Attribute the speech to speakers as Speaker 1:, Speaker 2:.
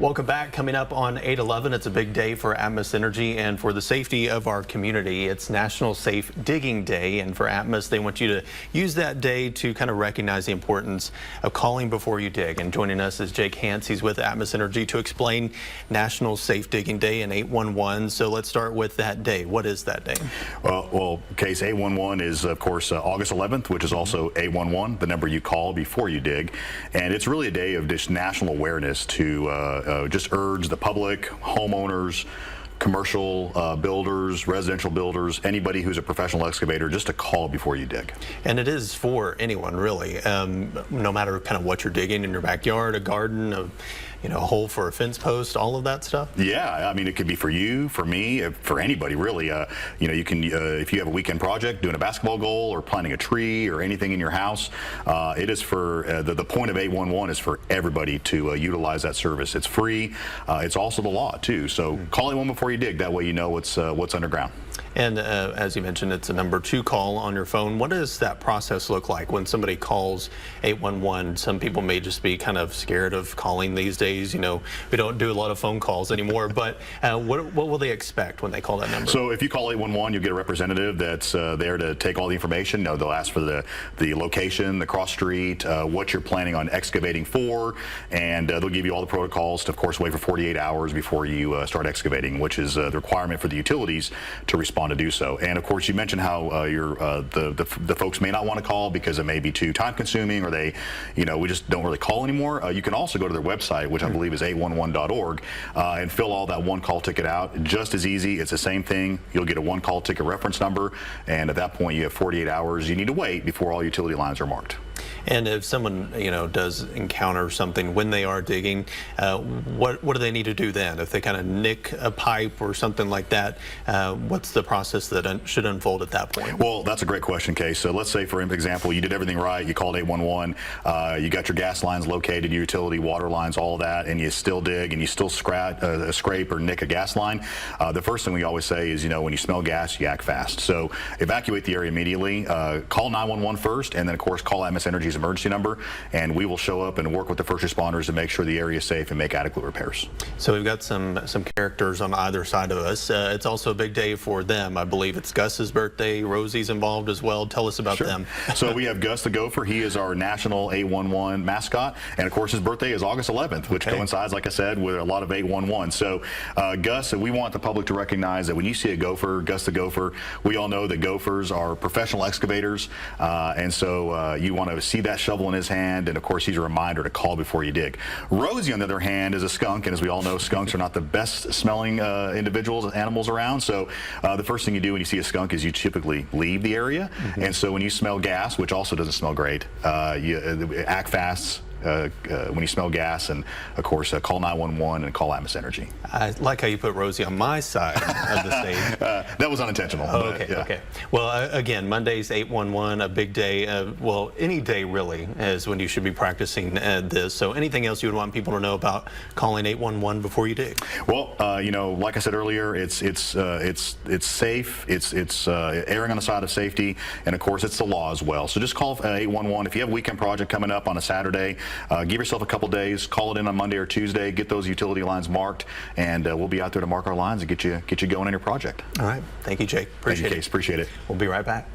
Speaker 1: Welcome back. Coming up on 8/11, it's a big day for ATMOS Energy and for the safety of our community. It's National Safe Digging Day, and for ATMOS, they want you to use that day to kind of recognize the importance of calling before you dig. And joining us is Jake Hance. He's with ATMOS Energy to explain National Safe Digging Day and 811. So let's start with that day. What is that day?
Speaker 2: Well, case 811 is, of course, August 11th, which is also 811, the number you call before you dig. And it's really a day of just national awareness to just urge the public, homeowners, commercial builders, residential builders, anybody who's a professional excavator, just to call before you dig.
Speaker 1: And it is for anyone, really, no matter kind of what you're digging in your backyard, a garden, a hole for a fence post, all of that stuff.
Speaker 2: Yeah, I mean, it could be for you, for me, for anybody, really. You can, if you have a weekend project, doing a basketball goal or planting a tree or anything in your house, it is for, the point of 811 is for everybody to utilize that service. It's free. It's also the law, too. So call 811 before you dig. That way you know what's underground.
Speaker 1: And as you mentioned, it's a number 2 call on your phone. What does that process look like when somebody calls 811? Some people may just be kind of scared of calling these days. We don't do a lot of phone calls anymore, but what will they expect when they call that number?
Speaker 2: So if you call 811, you'll get a representative that's there to take all the information. They'll ask for the location, the cross street, what you're planning on excavating for, and they'll give you all the protocols to, of course, wait for 48 hours before you start excavating, which is the requirement for the utilities to respond to do so. And of course, you mentioned how the folks may not want to call because it may be too time consuming, or we just don't really call anymore. You can also go to their website, which I believe is 811.org, and fill all that one call ticket out. Just as easy. It's the same thing. You'll get a one call ticket reference number, and at that point you have 48 hours you need to wait before all utility lines are marked.
Speaker 1: And if someone does encounter something when they are digging, what do they need to do then? If they kind of nick a pipe or something like that, what's the process that should unfold at that point?
Speaker 2: Well, that's a great question, Case. So let's say, for example, you did everything right. You called 811. You got your gas lines located, your utility, water lines, all that, and you still dig and you still scrape or nick a gas line. The first thing we always say is, when you smell gas, you act fast. So evacuate the area immediately. Call 911 first, and then, of course, call ATMOS Energy's emergency number, and we will show up and work with the first responders to make sure the area is safe and make adequate repairs.
Speaker 1: So we've got some characters on either side of us. It's also a big day for them. I believe it's Gus's birthday. Rosie's involved as well. Tell us about them.
Speaker 2: So we have Gus the Gopher. He is our national 811 mascot, and of course his birthday is August 11th, which coincides, like I said, with a lot of 811. So Gus, we want the public to recognize that when you see a gopher, Gus the Gopher, we all know that gophers are professional excavators, and so you want to see that shovel in his hand, and of course he's a reminder to call before you dig. Rosie, on the other hand, is a skunk, and as we all know, skunks are not the best smelling animals around. So the first thing you do when you see a skunk is you typically leave the area. And so when you smell gas, which also doesn't smell great, you act fast. When you smell gas, and of course call 911 and call ATMOS Energy.
Speaker 1: I like how you put Rosie on my side of the stage.
Speaker 2: That was unintentional.
Speaker 1: Oh, okay, yeah. Okay. Well, again, Monday's 811, a big day. Well, any day really is when you should be practicing this. So anything else you would want people to know about calling 811 before you dig?
Speaker 2: Well, like I said earlier, it's safe. It's erring on the side of safety, and of course it's the law as well. So just call 811 if you have a weekend project coming up on a Saturday. Give yourself a couple days, call it in on Monday or Tuesday, get those utility lines marked, and we'll be out there to mark our lines and get you going on your project.
Speaker 1: All right. Thank you, Jake. Appreciate it.
Speaker 2: Thank you, Case. Appreciate it.
Speaker 1: We'll be right back.